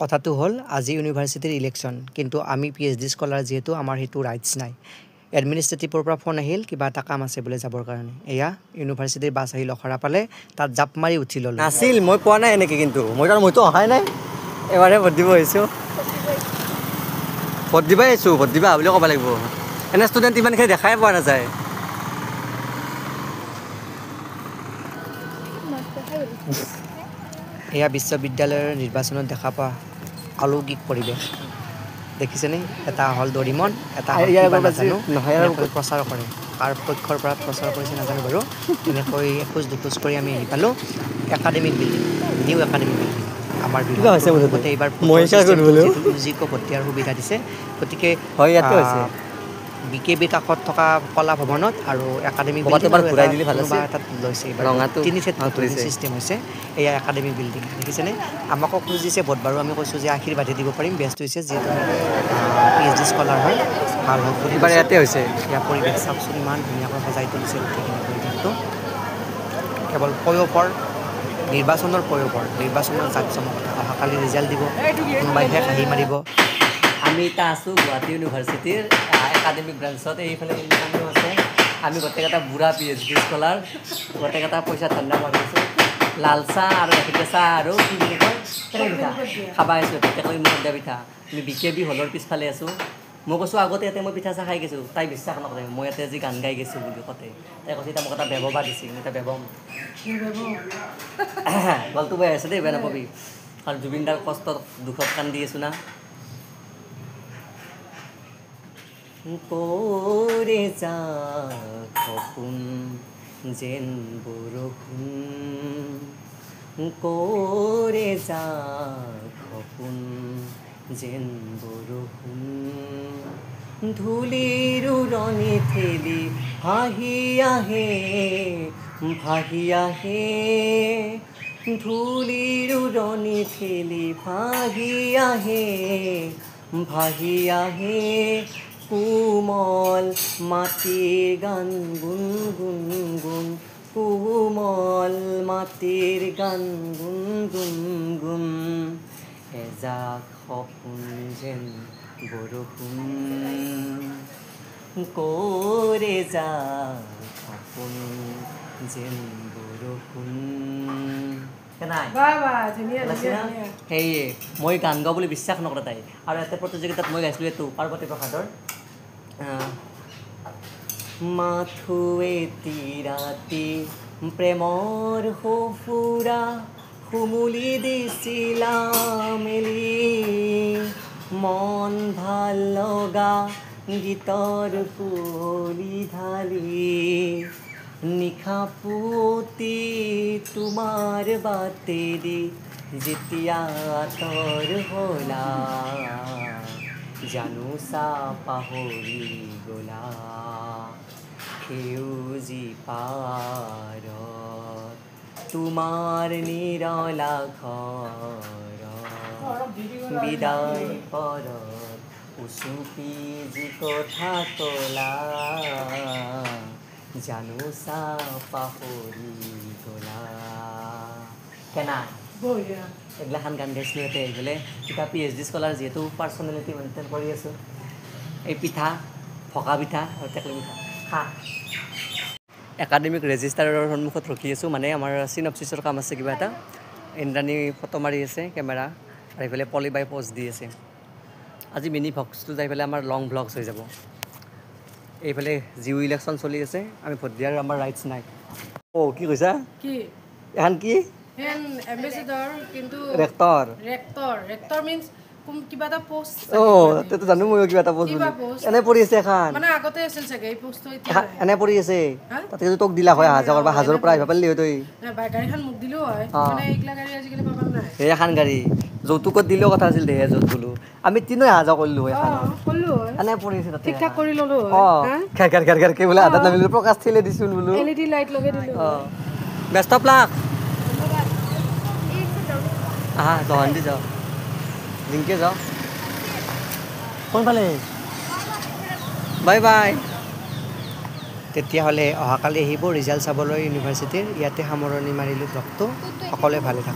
কথাটো হ'ল আজি ইউনিভাৰ্চিটিৰ ইলেকশ্যন কিন্তু আমি PhD স্কলাৰ যেহেতু আমাৰ হেতু ৰাইটস নাই এডমিনিষ্ট্ৰেটিভৰ পৰা ফোন আহিল কিবা এটা কাম আছে বলে যাবৰ কাৰণে এয়া ইউনিভাৰ্চিটিৰ বাছ আহিল অখৰা পালে তাত জাপ মাৰি উঠি ললো নাছিল মই পোৱা নাই এনেকৈ কিন্তু মইতো অহাই নাই এবাৰে ভোট দিব আহিছোঁ ভোট দিবাই আহিছোঁ ভোট দিবা বুলি ক'ব লাগিব এনে ষ্টুডেণ্ট ইমানখিনি দেখাই পোৱা নাযায় এয়া বিশ্ববিদ্যালয়ৰ নিৰ্বাচনত দেখা পোৱা অলৌকিক পৰিৱেশ দেখিছেনে এটা হল দৰিমন এটা নাজানো প্ৰচাৰ কৰে কাৰ পক্ষৰ পৰা প্ৰচাৰ কৰিছে নাজানো বাৰু এনেকৈ এখোজ দুখোজ কৰি আমি আহি পালোঁ academic building new academic building আমাৰ বিভাগতে এইবাৰ ইউজিকো ভৰ্তি আৰু সুবিধা দিছে গতিকে BKB কাষত থকা কলা ভৱনত আৰু একাডেমিক বিল্ডিং তাত লৈছে তিনি চিষ্টেম হৈছে এয়া একাডেমিক বিল্ডিং দেখিছেনে আমাকো খুজিছে ভোট বাৰু আমি কৈছোঁ যে আশীৰ্বাদে দিব পাৰিম ব্যস্ত হৈছে যিহেতু PhD স্কলাৰ হয় ভাল হওক বুলি ইয়াতে হৈছে ইয়াৰ পৰিৱেশ চাওকচোন ইমান ধুনীয়াকৈ সজাই তুলিছে গোটেইখিনি পৰিৱেশটো কেৱল পয়োভৰ নিৰ্বাচনৰ জাক জমকতা অহাকালি ৰিজাল্ট দিব কোনোবাই শেষ হাঁহি মাৰিব আমি এতিয়া আছোঁ গুৱাহাটী ইউনিভাৰ্চিটিৰ একাডেমিক ব্ৰাঞ্চত এইফালে ইঞ্জিনিয়াৰিং আছে আমি গোটেইকেইটা বুঢ়া PhD স্কলাৰ গোটেইকেইটা পইচা ধান্দা মাৰি আছোঁ লাল চাহ আৰু গাখীৰ চাহ আৰু কি বুলি কয় পিঠা খাব আহিছোঁ গোটেইকৈ মুখত দিয়া পিঠা আমি BKB হলৰ পিছফালে আছোঁ মই কৈছোঁ আগতে ইয়াতে মই পিঠা চাহ খাই গৈছোঁ তাই বিশ্বাস নকৰে মই ইয়াতে আজি গান গাই গৈছোঁ বুলি কওঁতে তাই কৈছে এতিয়া মোক এটা বেববা দিছে এতিয়া বেবম গলটো বেয়া আছে দেই বেয়া নাপাবি কাৰণ জুবিন দাৰ কষ্টত দুখত কান্দি আছোঁ না কৰে যা খপুন যেন বৰষুণ কৰে যা খপুন যেন বৰষুণ ধূলিৰ উৰণি ঠেলি ভাহি আহে ধূলিৰ উৰণি ঠেলি ভাহি আহে কোমল মাটিৰ গান গুণ গুণ গুণ কোমল মাটিৰ গান গুণ গুণ গুণ এজাক সপোন যেন বৰষুণ কৰে যা সপোন যেন বৰষুণ সেয়ে মই গান গাওঁ বুলি বিশ্বাস নকৰে তাই আৰু এটা প্ৰতিযোগিতাত মই গাইছিলোঁ এইটো পাৰ্বতী প্ৰসাদৰ মাথো এটি ৰাতি প্ৰেমৰ সফুৰা শুমুলি দিছিলা মেলি মন ভাল লগা গীতৰ কুঁৱলী ঢালি নিশা পুৱতি তোমাৰ বাটেদি যেতিয়া আঁতৰ হ'লা জানোচা পাহৰি গ'লা সেউজী পাৰত তোমাৰ নিৰলা ঘৰত বিদায় পৰত উচুপি যি কথা ক'লা জানোচা পাহৰি গ'লা কেনা এইগিলাখান গান গাইছিলোঁ ইয়াতে এইফালে এতিয়া PhD স্কলাৰ যিহেতু পাৰ্চনেলিটি মেইনটেইন কৰি আছোঁ এই পিঠা ভকা পিঠা আৰু টেকলি পিঠা খা একাডেমিক ৰেজিষ্টাৰৰ সন্মুখত ৰখি আছোঁ মানে আমাৰ চিনপচিছৰ কাম আছে কিবা এটা ইন্দ্ৰাণী ফটো মাৰি আছে কেমেৰা আৰু এইফালে পলিবাই প'জ দি আছে আজি মিনি ভ্লগছটো যাই পেলাই আমাৰ লং ভ্লগছ হৈ যাব এইফালে জিও ইলেকশ্যন চলি আছে আমি ভোট দিয়াৰ আমাৰ ৰাইটছ নাই কি কৈছা কি এখন কি এম্বেছাডৰ কিন্তু ৰেক্টৰ মিন্স কিবা এটা পোষ্ট তেতো জানো মই কিবা এটা পোষ্ট এনে পৰি আছে এখন মানে আগতে আছিল চাগে এই পোষ্টটো এনে পৰি আছে তাতে যদি তোক দিলা হয় হাজাৰ বা হাজাৰ পৰা আহিব পাৰিলি হয় তই গাড়ীখন মোক দিলো হয় মানে এইগিলা গাড়ী আজিকালি পাবা নাই সেই এখন গাড়ী যৌতুকত দিলেও কথা আছিল দেহে য'ত বোলো আমি তিনিও হাজাৰ কৰিলো হয় এনে পৰি আছে তাতে ঠিক ঠাক কৰি ললো খেৰ খেৰ খেৰ খেৰকে বোলে আধাত নামিলো প্ৰকাশ ঠেলে দিছোঁ বোলো LED লাইট লগাই দিলো বেষ্ট অফ লাক জহান দি যাওঁ জিংকে যাওঁ কোনফালে বাই বাই তেতিয়াহ'লে অহাকালি আহিব ৰিজাল্ট চাবলৈ ইউনিভাৰ্চিটিৰ ইয়াতে সামৰণি মাৰিলোঁ ব্লগটো সকলোৱে ভালে থাকক